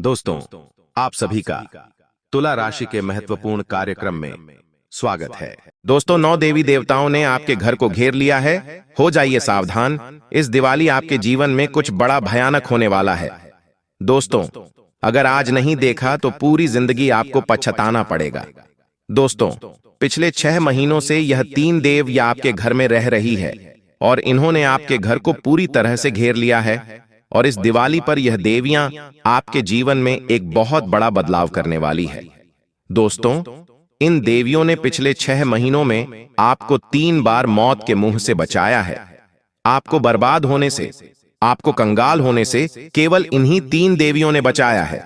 दोस्तों, आप सभी का तुला राशि के महत्वपूर्ण कार्यक्रम में स्वागत है। दोस्तों, 9 देवी देवताओं ने आपके घर को घेर लिया है। हो जाइए सावधान, इस दिवाली आपके जीवन में कुछ बड़ा भयानक होने वाला है। दोस्तों, अगर आज नहीं देखा तो पूरी जिंदगी आपको पछताना पड़ेगा। दोस्तों, पिछले 6 महीनों से यह 3 देव या आपके घर में रह रही है और इन्होंने आपके घर को पूरी तरह से घेर लिया है। और इस दिवाली पर यह देवियां आपके जीवन में एक बहुत बड़ा बदलाव करने वाली है। दोस्तों, इन देवियों ने पिछले 6 महीनों में आपको 3 बार मौत के मुंह से बचाया है। आपको बर्बाद होने से, आपको कंगाल होने से केवल इन्हीं 3 देवियों ने बचाया है।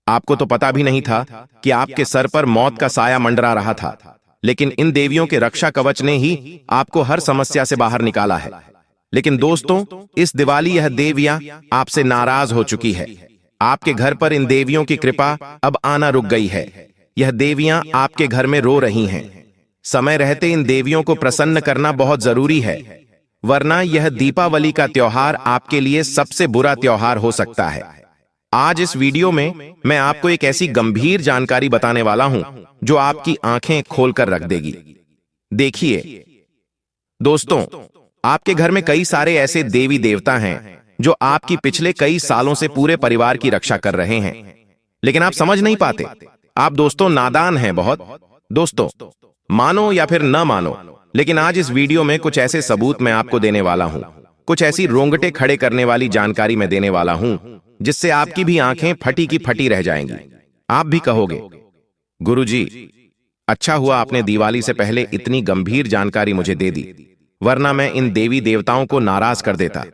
आपको तो पता भी नहीं था कि आपके सर पर मौत का साया मंडरा रहा था, लेकिन इन देवियों के रक्षा कवच ने ही आपको हर समस्या से बाहर निकाला है। लेकिन दोस्तों, इस दिवाली यह देवियां आपसे नाराज हो चुकी है। आपके घर पर इन देवियों की कृपा अब आना रुक गई है। यह देवियां आपके घर में रो रही हैं। समय रहते इन देवियों को प्रसन्न करना बहुत जरूरी है, वरना यह दीपावली का त्योहार आपके लिए सबसे बुरा त्योहार हो सकता है। आज इस वीडियो में मैं आपको एक ऐसी गंभीर जानकारी बताने वाला हूं जो आपकी आंखें खोलकर रख देगी। देखिए दोस्तों, आपके घर में कई सारे ऐसे देवी देवता हैं जो आपकी पिछले कई सालों से पूरे परिवार की रक्षा कर रहे हैं, लेकिन आप समझ नहीं पाते। आप दोस्तों नादान हैं बहुत। दोस्तों, मानो या फिर न मानो, लेकिन आज इस वीडियो में कुछ ऐसे सबूत मैं आपको देने वाला हूं, कुछ ऐसी रोंगटे खड़े करने वाली जानकारी मैं देने वाला हूं जिससे आपकी भी आंखें फटी की फटी रह जाएंगी। आप भी कहोगे, गुरुजी, अच्छा हुआ आपने दिवाली से पहले इतनी गंभीर जानकारी मुझे दे दी, वरना मैं इन देवी देवताओं को नाराज कर देता।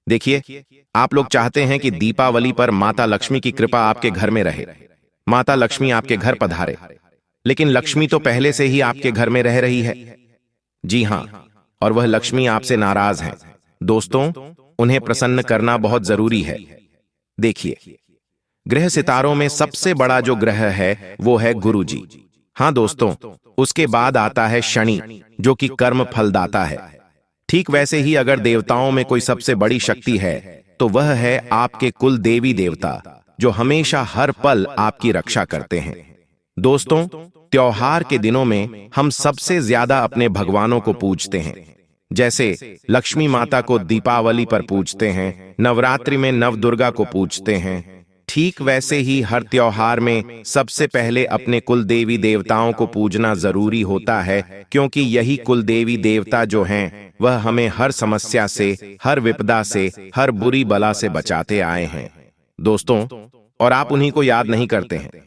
देखिए, आप लोग चाहते हैं कि दीपावली पर माता लक्ष्मी की कृपा आपके घर में रहे, माता लक्ष्मी आपके घर पधारे, लेकिन लक्ष्मी तो पहले से ही आपके घर में रह रही है। जी हां, और वह लक्ष्मी आपसे नाराज हैं। दोस्तों, उन्हें प्रसन्न करना बहुत जरूरी है। देखिए, ग्रह सितारों में सबसे बड़ा जो ग्रह है वो है गुरु जी। हां दोस्तों, उसके बाद आता है शनि, जो कि कर्म फलदाता है। ठीक वैसे ही अगर देवताओं में कोई सबसे बड़ी शक्ति है तो वह है आपके कुल देवी देवता, जो हमेशा हर पल आपकी रक्षा करते हैं। दोस्तों, त्योहार के दिनों में हम सबसे ज्यादा अपने भगवानों को पूजते हैं। जैसे लक्ष्मी माता को दीपावली पर पूजते हैं, नवरात्रि में नवदुर्गा को पूजते हैं, ठीक वैसे ही हर त्योहार में सबसे पहले अपने कुल देवी देवताओं को पूजना जरूरी होता है, क्योंकि यही कुल देवी देवता जो हैं वह हमें हर समस्या से, हर विपदा से, हर बुरी बला से बचाते आए हैं। दोस्तों, और आप उन्हीं को याद नहीं करते हैं।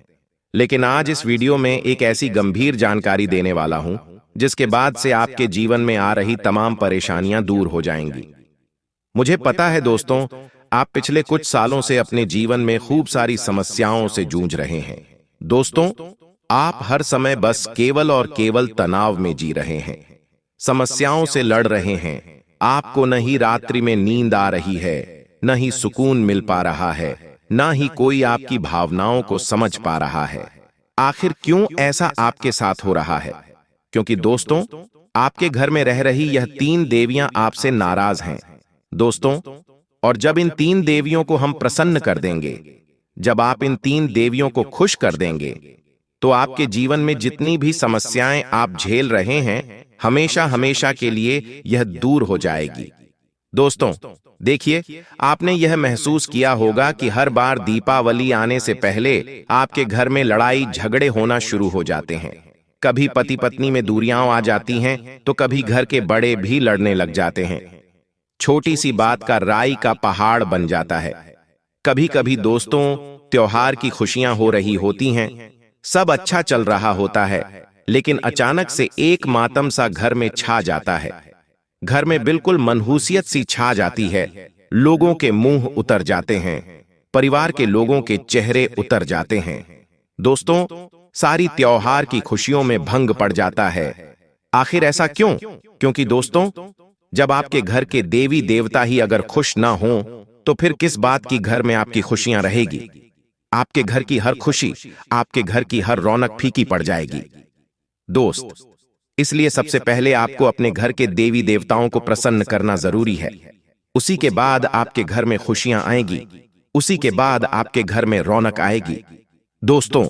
लेकिन आज इस वीडियो में एक ऐसी गंभीर जानकारी देने वाला हूं जिसके बाद से आपके जीवन में आ रही तमाम परेशानियां दूर हो जाएंगी। मुझे पता है दोस्तों, आप पिछले कुछ सालों से अपने जीवन में खूब सारी समस्याओं से जूझ रहे हैं। दोस्तों, आप हर समय बस केवल और केवल तनाव में जी रहे हैं, समस्याओं से लड़ रहे हैं। आपको न ही रात्रि में नींद आ रही है, न ही सुकून मिल पा रहा है, न ही कोई आपकी भावनाओं को समझ पा रहा है। आखिर क्यों ऐसा आपके साथ हो रहा है? क्योंकि दोस्तों, आपके घर में रह रही यह 3 देवियां आपसे नाराज हैं। दोस्तों, और जब इन 3 देवियों को हम प्रसन्न कर देंगे, जब आप इन 3 देवियों को खुश कर देंगे, तो आपके जीवन में जितनी भी समस्याएं आप झेल रहे हैं, हमेशा हमेशा के लिए यह दूर हो जाएगी। दोस्तों, देखिए, आपने यह महसूस किया होगा कि हर बार दीपावली आने से पहले आपके घर में लड़ाई झगड़े होना शुरू हो जाते हैं। कभी पति पत्नी में दूरियां आ जाती हैं, तो कभी घर के बड़े भी लड़ने लग जाते हैं। छोटी सी बात का राई का पहाड़ बन जाता है। कभी कभी दोस्तों, त्योहार की खुशियां हो रही होती हैं, सब अच्छा चल रहा होता है, लेकिन अचानक से एक मातम सा घर में छा जाता है। घर में बिल्कुल मनहूसियत सी छा जाती है। लोगों के मुंह उतर जाते हैं, परिवार के लोगों के चेहरे उतर जाते हैं। दोस्तों, सारी त्योहार की खुशियों में भंग पड़ जाता है। आखिर ऐसा क्यों? क्योंकि दोस्तों, जब आपके घर के देवी देवता ही अगर खुश ना हो, तो फिर किस बात की घर में आपकी खुशियां रहेगी? आपके घर की हर खुशी, आपके घर की हर रौनक फीकी पड़ जाएगी। दोस्त, इसलिए सबसे पहले आपको अपने घर के देवी देवताओं को प्रसन्न करना जरूरी है। उसी के बाद आपके घर में खुशियां आएगी। उसी के बाद आपके घर में रौनक आएगी। दोस्तों,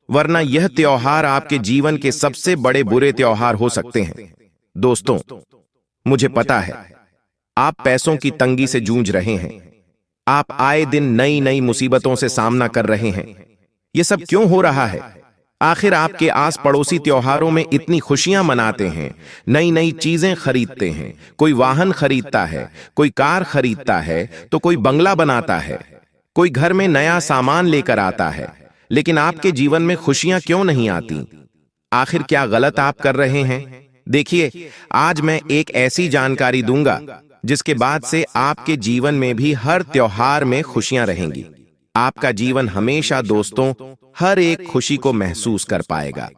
वरना यह त्योहार आपके जीवन के सबसे बड़े बुरे त्योहार हो सकते हैं। दोस्तों, मुझे पता है आप पैसों की तंगी से जूझ रहे हैं। आप आए दिन नई नई मुसीबतों से सामना कर रहे हैं। यह सब क्यों हो रहा है? आखिर आपके आस पड़ोसी त्योहारों में इतनी खुशियां मनाते हैं, नई नई चीजें खरीदते हैं, कोई वाहन खरीदता है, कोई कार खरीदता है, तो कोई बंगला बनाता है, कोई घर में नया सामान लेकर आता है, लेकिन आपके जीवन में खुशियां क्यों नहीं आती? आखिर क्या गलत आप कर रहे हैं? देखिए, आज मैं एक ऐसी जानकारी दूंगा जिसके बाद से आपके जीवन में भी हर त्योहार में खुशियां रहेंगी। आपका जीवन हमेशा दोस्तों हर एक खुशी को महसूस कर पाएगा।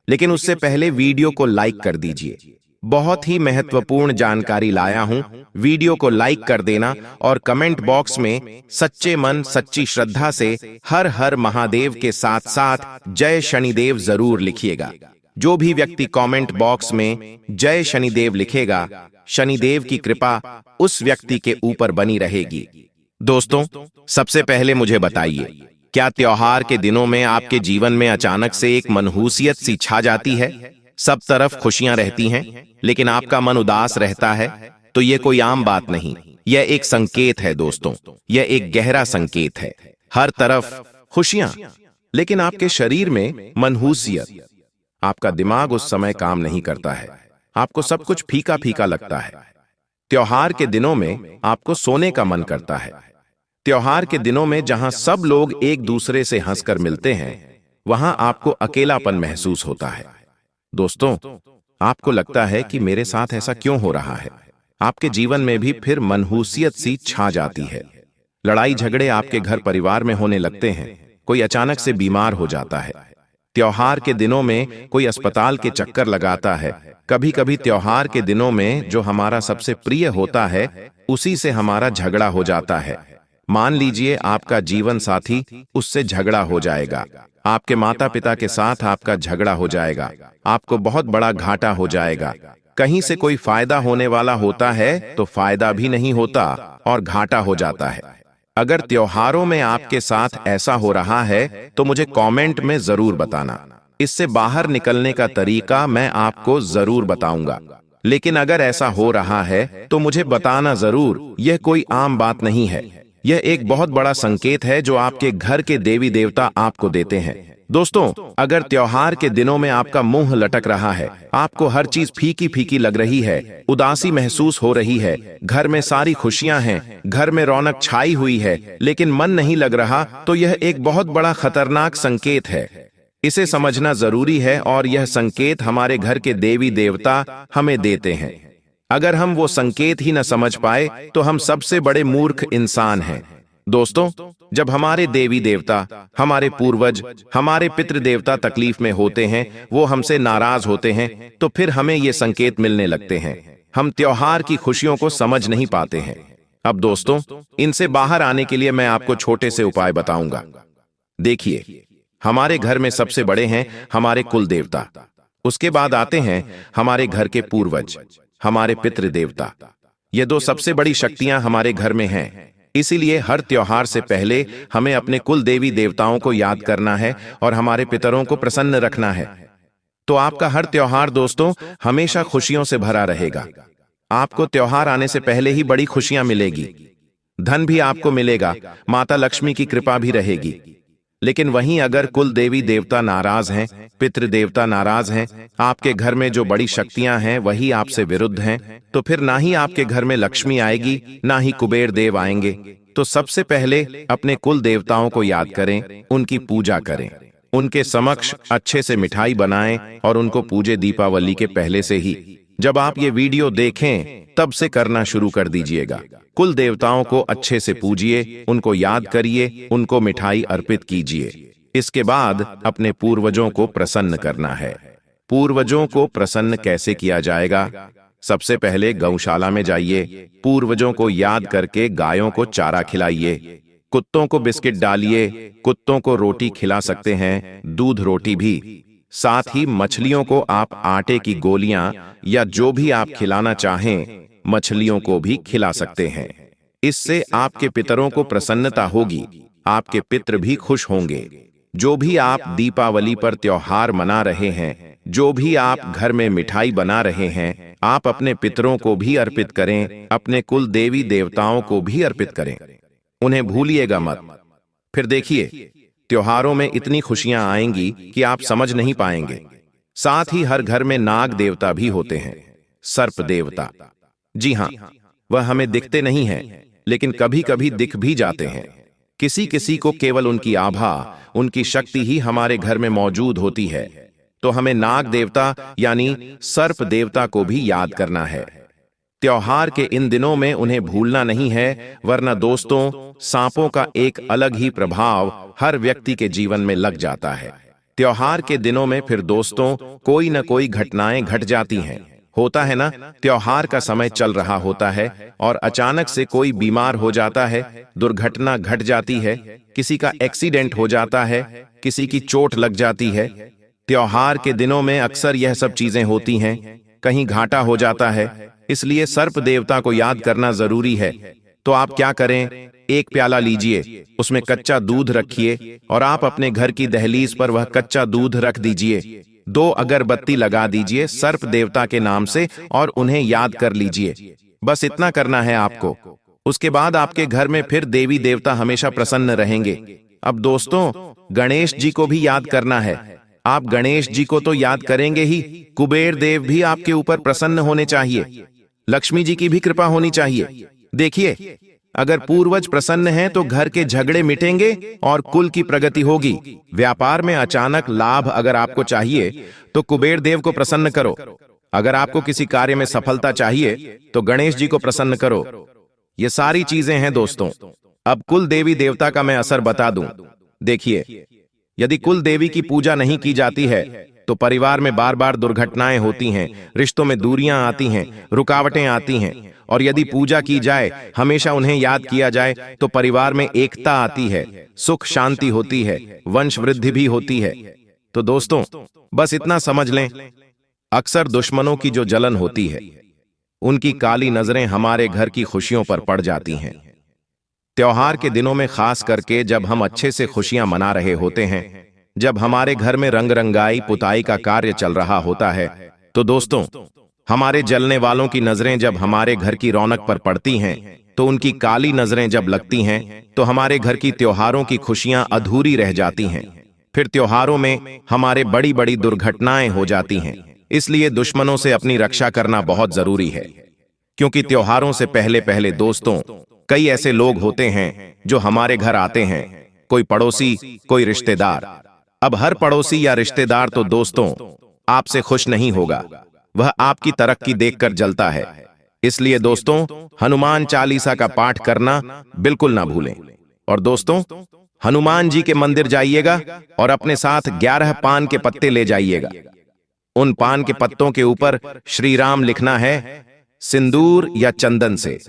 लेकिन उससे पहले वीडियो को लाइक कर दीजिए। बहुत ही महत्वपूर्ण जानकारी लाया हूं। वीडियो को लाइक कर देना और कमेंट बॉक्स में सच्चे मन सच्ची श्रद्धा से हर हर महादेव के साथ साथ जय शनिदेव जरूर लिखिएगा। जो भी व्यक्ति कमेंट बॉक्स में जय शनिदेव लिखेगा, शनिदेव की कृपा उस व्यक्ति के ऊपर बनी रहेगी। दोस्तों, सबसे पहले मुझे बताइए, क्या त्योहार के दिनों में आपके जीवन में अचानक से एक मनहूसियत सी छा जाती है? सब तरफ खुशियां रहती हैं, लेकिन आपका मन उदास रहता है? तो यह कोई आम बात नहीं, यह एक संकेत है दोस्तों, यह एक गहरा संकेत है। हर तरफ खुशियां, लेकिन आपके शरीर में मनहूसियत। आपका दिमाग उस समय काम नहीं करता है, आपको सब कुछ फीका फीका लगता है। त्योहार के दिनों में आपको सोने का मन करता है। त्योहार के दिनों में जहां सब लोग एक दूसरे से हंसकर मिलते हैं, वहां आपको अकेलापन महसूस होता है। दोस्तों, आपको लगता है कि मेरे साथ ऐसा क्यों हो रहा है? आपके जीवन में भी फिर मनहूसियत सी छा जाती है। लड़ाई झगड़े आपके घर परिवार में होने लगते हैं। कोई अचानक से बीमार हो जाता है। त्योहार के दिनों में कोई अस्पताल के चक्कर लगाता है। कभी कभी त्योहार के दिनों में जो हमारा सबसे प्रिय होता है, उसी से हमारा झगड़ा हो जाता है। मान लीजिए आपका जीवन साथी, उससे झगड़ा हो जाएगा। आपके माता पिता के साथ आपका झगड़ा हो जाएगा। आपको बहुत बड़ा घाटा हो जाएगा। कहीं से कोई फायदा होने वाला होता है तो फायदा भी नहीं होता और घाटा हो जाता है। अगर त्योहारों में आपके साथ ऐसा हो रहा है तो मुझे कमेंट में जरूर बताना। इससे बाहर निकलने का तरीका मैं आपको जरूर बताऊंगा। लेकिन अगर ऐसा हो रहा है तो मुझे बताना जरूर। यह कोई आम बात नहीं है, यह एक बहुत बड़ा संकेत है जो आपके घर के देवी देवता आपको देते हैं। दोस्तों, अगर त्योहार के दिनों में आपका मुंह लटक रहा है, आपको हर चीज फीकी फीकी लग रही है, उदासी महसूस हो रही है, घर में सारी खुशियां हैं, घर में रौनक छाई हुई है, लेकिन मन नहीं लग रहा, तो यह एक बहुत बड़ा खतरनाक संकेत है। इसे समझना जरूरी है और यह संकेत हमारे घर के देवी देवता हमें देते हैं। अगर हम वो संकेत ही न समझ पाए तो हम सबसे बड़े मूर्ख इंसान हैं। दोस्तों, जब हमारे देवी देवता, हमारे पूर्वज, हमारे पितृ देवता तकलीफ में होते हैं, वो हमसे नाराज होते हैं, तो फिर हमें ये संकेत मिलने लगते हैं। हम त्योहार की खुशियों को समझ नहीं पाते हैं। अब दोस्तों, इनसे बाहर आने के लिए मैं आपको छोटे से उपाय बताऊंगा। देखिए, हमारे घर में सबसे बड़े हैं हमारे कुल देवता। उसके बाद आते हैं हमारे घर के पूर्वज, हमारे पितृ देवता। ये दो सबसे बड़ी शक्तियां हमारे घर में हैं। इसीलिए हर त्योहार से पहले हमें अपने कुल देवी देवताओं को याद करना है और हमारे पितरों को प्रसन्न रखना है। तो आपका हर त्योहार दोस्तों हमेशा खुशियों से भरा रहेगा। आपको त्योहार आने से पहले ही बड़ी खुशियां मिलेगी। धन भी आपको मिलेगा, माता लक्ष्मी की कृपा भी रहेगी। लेकिन वहीं अगर कुल देवी देवता नाराज हैं, पितृ देवता नाराज हैं, आपके घर में जो बड़ी शक्तियां हैं वही आपसे विरुद्ध हैं, तो फिर ना ही आपके घर में लक्ष्मी आएगी, ना ही कुबेर देव आएंगे। तो सबसे पहले अपने कुल देवताओं को याद करें, उनकी पूजा करें, उनके समक्ष अच्छे से मिठाई बनाएं और उनको पूजे दीपावली के पहले से ही। जब आप ये वीडियो देखें तब से करना शुरू कर दीजिएगा। कुल देवताओं को अच्छे से पूजिए, उनको याद करिए, उनको मिठाई अर्पित कीजिए। इसके बाद अपने पूर्वजों को प्रसन्न करना है। पूर्वजों को प्रसन्न कैसे किया जाएगा? सबसे पहले गौशाला में जाइए, पूर्वजों को याद करके गायों को चारा खिलाइए, कुत्तों को बिस्किट डालिए, कुत्तों को रोटी खिला सकते हैं, दूध रोटी भी। साथ ही मछलियों को आप आटे की गोलियां या जो भी आप खिलाना चाहें, मछलियों को भी खिला सकते हैं। इससे आपके पितरों को प्रसन्नता होगी, आपके पितृ भी खुश होंगे। जो भी आप दीपावली पर त्योहार मना रहे हैं, जो भी आप घर में मिठाई बना रहे हैं, आप अपने पितरों को भी अर्पित करें, अपने कुल देवी देवताओं को भी अर्पित करें। उन्हें भूलिएगा मत। फिर देखिए, त्योहारों में इतनी खुशियां आएंगी कि आप समझ नहीं पाएंगे। साथ ही हर घर में नाग देवता भी होते हैं, सर्प देवता। जी हाँ, वह हमें दिखते नहीं हैं, लेकिन कभी कभी दिख भी जाते हैं। किसी किसी को केवल उनकी आभा, उनकी शक्ति ही हमारे घर में मौजूद होती है। तो हमें नाग देवता यानी सर्प देवता को भी याद करना है। त्योहार के इन दिनों में उन्हें भूलना नहीं है, वरना दोस्तों, सांपों का एक अलग ही प्रभाव हर व्यक्ति के जीवन में लग जाता है। त्योहार के दिनों में फिर दोस्तों कोई न कोई घटनाएं घट जाती हैं। होता है ना, त्योहार का समय चल रहा होता है और अचानक से कोई बीमार हो जाता है, दुर्घटना घट जाती है, किसी का एक्सीडेंट हो जाता है, किसी की चोट लग जाती है। त्योहार के दिनों में अक्सर यह सब चीजें होती हैं, कहीं घाटा हो जाता है। इसलिए सर्प देवता को याद करना जरूरी है। तो आप क्या करें, एक प्याला लीजिए, उसमें कच्चा दूध रखिए और आप अपने घर की दहलीज पर वह कच्चा दूध रख दीजिए। 2 अगरबत्ती लगा दीजिए सर्प देवता के नाम से और उन्हें याद कर लीजिए। बस इतना करना है आपको। उसके बाद आपके घर में फिर देवी देवता हमेशा प्रसन्न रहेंगे। अब दोस्तों, गणेश जी को भी याद करना है। आप गणेश जी को तो याद करेंगे ही, कुबेर देव भी आपके ऊपर प्रसन्न होने चाहिए, लक्ष्मी जी की भी कृपा होनी चाहिए। देखिए, अगर पूर्वज प्रसन्न हैं तो घर के झगड़े मिटेंगे और कुल की प्रगति होगी। व्यापार में अचानक लाभ अगर आपको चाहिए तो कुबेर देव को प्रसन्न करो। अगर आपको किसी कार्य में सफलता चाहिए तो गणेश जी को प्रसन्न करो। ये सारी चीजें हैं दोस्तों। अब कुल देवी देवता का मैं असर बता दूं। देखिए, यदि कुल देवी की पूजा नहीं की जाती है तो परिवार में बार बार दुर्घटनाएं होती हैं, रिश्तों में दूरियां आती हैं, रुकावटें आती हैं। और यदि पूजा की जाए, हमेशा उन्हें याद किया जाए, तो परिवार में एकता आती है, सुख शांति होती है, वंश वृद्धि भी होती है। तो दोस्तों, बस इतना समझ लें, अक्सर दुश्मनों की जो जलन होती है, उनकी काली नजरें हमारे घर की खुशियों पर पड़ जाती हैं। त्योहार के दिनों में खास करके जब हम अच्छे से खुशियां मना रहे होते हैं, जब हमारे घर में रंग रंगाई पुताई का कार्य चल रहा होता है, तो दोस्तों, हमारे जलने वालों की नजरें जब हमारे घर की रौनक पर पड़ती हैं, तो उनकी काली नजरें जब लगती हैं, तो हमारे घर की त्योहारों की खुशियां अधूरी रह जाती हैं। फिर त्योहारों में हमारे बड़ी बड़ी दुर्घटनाएं हो जाती हैं। इसलिए दुश्मनों से अपनी रक्षा करना बहुत जरूरी है, क्योंकि त्योहारों से पहले पहले दोस्तों, कई ऐसे लोग होते हैं जो हमारे घर आते हैं, कोई पड़ोसी, कोई रिश्तेदार। अब हर पड़ोसी या रिश्तेदार तो दोस्तों आपसे खुश नहीं होगा, वह आपकी तरक्की देखकर जलता है। इसलिए दोस्तों, हनुमान चालीसा का पाठ करना बिल्कुल ना भूलें। और दोस्तों, हनुमान जी के मंदिर जाइएगा और अपने साथ 11 पान के पत्ते ले जाइएगा। उन पान के पत्तों के ऊपर श्री राम लिखना है सिंदूर या चंदन से,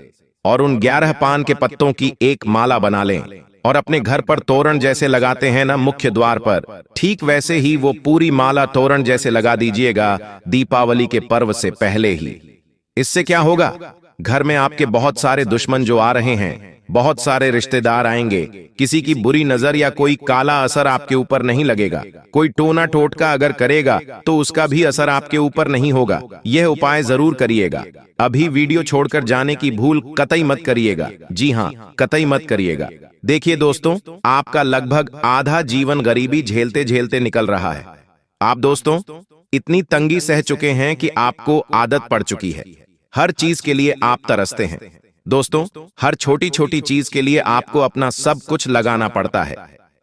और उन 11 पान के पत्तों की एक माला बना लें और अपने घर पर तोरण जैसे लगाते हैं ना मुख्य द्वार पर, ठीक वैसे ही वो पूरी माला तोरण जैसे लगा दीजिएगा दीपावली के पर्व से पहले ही। इससे क्या होगा, घर में आपके बहुत सारे दुश्मन जो आ रहे हैं, बहुत सारे रिश्तेदार आएंगे, किसी की बुरी नजर या कोई काला असर आपके ऊपर नहीं लगेगा। कोई टोना टोटका अगर करेगा तो उसका भी असर आपके ऊपर नहीं होगा। यह उपाय जरूर करिएगा। अभी वीडियो छोड़कर जाने की भूल कतई मत करिएगा। जी हाँ, कतई मत करिएगा। देखिए दोस्तों, आपका लगभग आधा जीवन गरीबी झेलते झेलते निकल रहा है। आप दोस्तों इतनी तंगी सह चुके हैं कि आपको आदत पड़ चुकी है। हर चीज के लिए आप तरसते हैं। दोस्तों, हर छोटी छोटी चीज के लिए आपको अपना सब कुछ लगाना पड़ता है।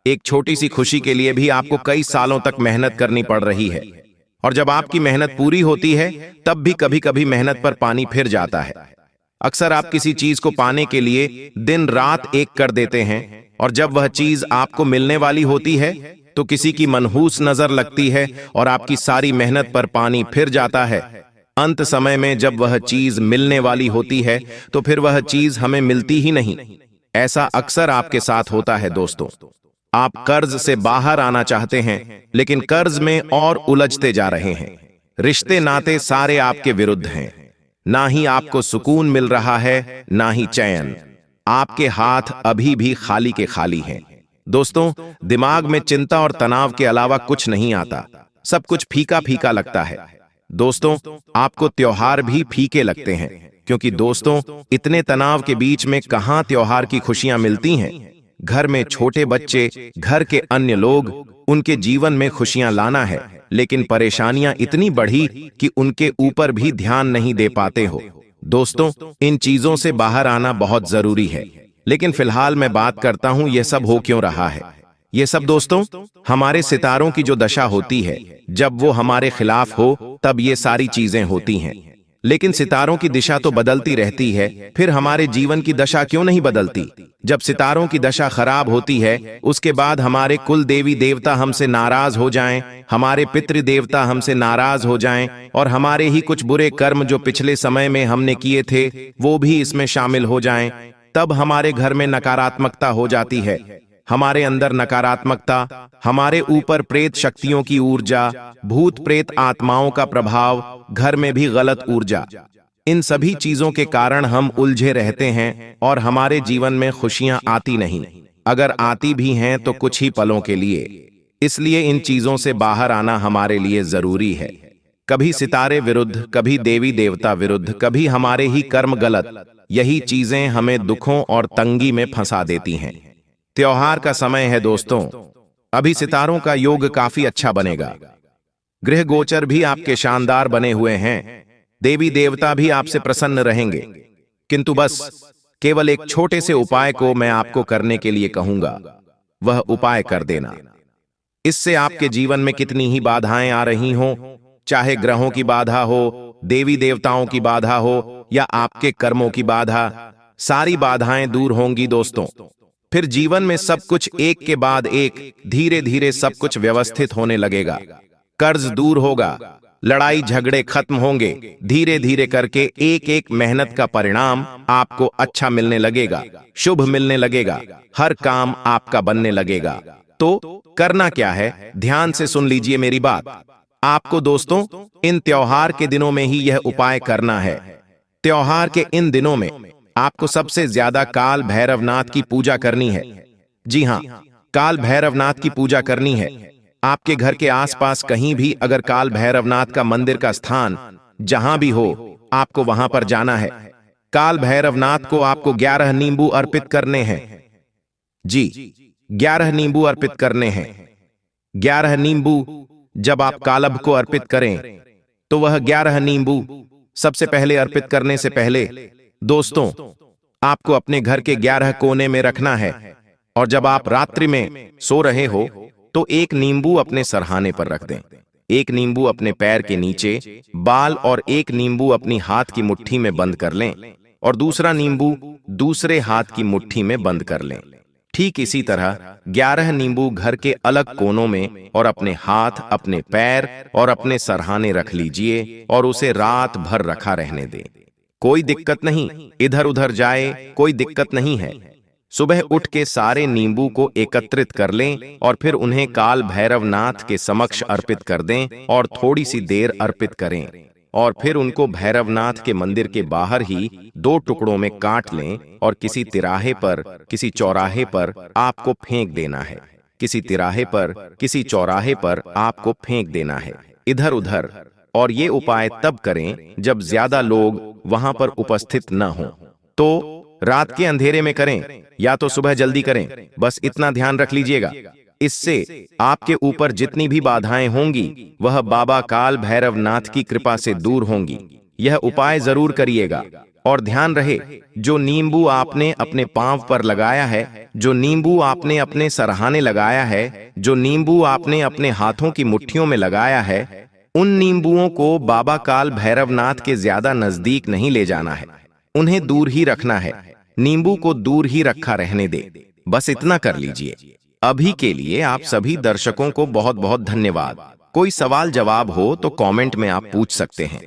एक छोटी सी खुशी के लिए भी आपको कई सालों तक मेहनत करनी पड़ रही है। और जब आपकी मेहनत पूरी होती है, तब भी कभी कभी मेहनत पर पानी फिर जाता है। अक्सर आप किसी चीज को पाने के लिए दिन रात एक कर देते हैं, और जब वह चीज आपको मिलने वाली होती है तो किसी की मनहूस नजर लगती है और आपकी सारी मेहनत पर पानी फिर जाता है। अंत समय में जब वह चीज मिलने वाली होती है तो फिर वह चीज हमें मिलती ही नहीं। ऐसा अक्सर आपके साथ होता है दोस्तों। आप कर्ज से बाहर आना चाहते हैं, लेकिन कर्ज में और उलझते जा रहे हैं। रिश्ते नाते सारे आपके विरुद्ध हैं। ना ही आपको सुकून मिल रहा है, ना ही चैन। आपके हाथ अभी भी खाली के खाली हैं। दोस्तों, दिमाग में चिंता और तनाव के अलावा कुछ नहीं आता, सब कुछ फीका फीका लगता है। दोस्तों, आपको त्योहार भी फीके लगते हैं, क्योंकि दोस्तों, इतने तनाव के बीच में कहां त्योहार की खुशियां मिलती हैं। घर में छोटे बच्चे, घर के अन्य लोग, उनके जीवन में खुशियां लाना है, लेकिन परेशानियां इतनी बढ़ी कि उनके ऊपर भी ध्यान नहीं दे पाते हो। दोस्तों, इन चीजों से बाहर आना बहुत जरूरी है, लेकिन फिलहाल मैं बात करता हूं यह सब हो क्यों रहा है। ये सब दोस्तों, हमारे सितारों की जो दशा होती है, जब वो हमारे खिलाफ हो तब ये सारी चीजें होती हैं। लेकिन सितारों की दिशा तो बदलती रहती है, फिर हमारे जीवन की दशा क्यों नहीं बदलती? जब सितारों की दशा खराब होती है, उसके बाद हमारे कुल देवी देवता हमसे नाराज हो जाएं, हमारे पितृ देवता हमसे नाराज हो जाएं, और हमारे ही कुछ बुरे कर्म जो पिछले समय में हमने किए थे वो भी इसमें शामिल हो जाएं, तब हमारे घर में नकारात्मकता हो जाती है। हमारे अंदर नकारात्मकता, हमारे ऊपर प्रेत शक्तियों की ऊर्जा, भूत प्रेत आत्माओं का प्रभाव, घर में भी गलत ऊर्जा, इन सभी चीजों के कारण हम उलझे रहते हैं और हमारे जीवन में खुशियां आती नहीं। अगर आती भी हैं तो कुछ ही पलों के लिए। इसलिए इन चीजों से बाहर आना हमारे लिए जरूरी है। कभी सितारे विरुद्ध, कभी देवी देवता विरुद्ध, कभी हमारे ही कर्म गलत, यही चीजें हमें दुखों और तंगी में फंसा देती हैं। त्योहार का समय है दोस्तों, अभी सितारों का योग काफी अच्छा बनेगा। गृह गोचर भी आपके शानदार बने हुए हैं, देवी देवता भी आपसे प्रसन्न रहेंगे। किंतु बस केवल एक छोटे से उपाय को मैं आपको करने के लिए कहूंगा, वह उपाय कर देना। इससे आपके जीवन में कितनी ही बाधाएं आ रही हों, चाहे ग्रहों की बाधा हो, देवी देवताओं की बाधा हो या आपके कर्मों की बाधा, सारी बाधाएं दूर होंगी दोस्तों। फिर जीवन में सब कुछ एक के बाद एक, धीरे धीरे सब कुछ व्यवस्थित होने लगेगा। कर्ज दूर होगा, लड़ाई झगड़े खत्म होंगे, धीरे धीरे करके एक एक मेहनत का परिणाम आपको अच्छा मिलने लगेगा, शुभ मिलने लगेगा, हर काम आपका बनने लगेगा। तो करना क्या है, ध्यान से सुन लीजिए मेरी बात। आपको दोस्तों इन त्योहार के दिनों में ही यह उपाय करना है। त्योहार के इन दिनों में आपको सबसे ज्यादा काल भैरवनाथ की पूजा करनी है। जी हां, काल भैरवनाथ की पूजा करनी है। आपके घर के आसपास कहीं भी अगर काल भैरवनाथ का मंदिर का स्थान जहां भी हो, आपको वहां पर जाना है। काल भैरवनाथ को आपको 11 नींबू अर्पित करने हैं। जी, 11 नींबू अर्पित करने हैं। 11 नींबू जब आप कालब को अर्पित करें तो वह 11 नींबू सबसे पहले अर्पित करने से पहले दोस्तों आपको अपने घर के 11 कोने में रखना है, और जब आप रात्रि में सो रहे हो तो एक नींबू अपने सरहाने पर रख दें, एक नींबू अपने पैर के नीचे बाल और एक नींबू अपनी हाथ की मुट्ठी में बंद कर लें, और दूसरा नींबू दूसरे हाथ की मुट्ठी में बंद कर लें। ठीक इसी तरह 11 नींबू घर के अलग कोनों में और अपने हाथ, अपने पैर और अपने सरहाने रख लीजिए और उसे रात भर रखा रहने दें। कोई दिक्कत नहीं, इधर उधर जाए कोई दिक्कत नहीं है। सुबह उठ के सारे नींबू को एकत्रित कर लें और फिर उन्हें काल भैरवनाथ के समक्ष अर्पित कर दें और थोड़ी सी देर अर्पित करें, और फिर उनको भैरवनाथ के मंदिर के बाहर ही 2 टुकड़ों में काट लें और किसी तिराहे पर, किसी चौराहे पर आपको फेंक देना है। किसी तिराहे पर, किसी चौराहे पर आपको फेंक देना है, इधर उधर। और ये उपाय तब करें जब ज्यादा लोग वहां पर उपस्थित न हों। तो रात के अंधेरे में करें या तो सुबह जल्दी करें, बस इतना ध्यान रख लीजिएगा। इससे आपके ऊपर जितनी भी बाधाएं होंगी वह बाबा काल भैरवनाथ की कृपा से दूर होंगी। यह उपाय जरूर करिएगा, और ध्यान रहे जो नींबू आपने अपने पांव पर लगाया है, जो नींबू आपने अपने सरहाने लगाया है, जो नींबू आपने अपने हाथों की मुट्ठियों में लगाया है, उन नींबुओं को बाबा काल भैरवनाथ के ज्यादा नजदीक नहीं ले जाना है, उन्हें दूर ही रखना है। नींबू को दूर ही रखा रहने दे, बस इतना कर लीजिए। अभी के लिए आप सभी दर्शकों को बहुत बहुत धन्यवाद। कोई सवाल जवाब हो तो कमेंट में आप पूछ सकते हैं।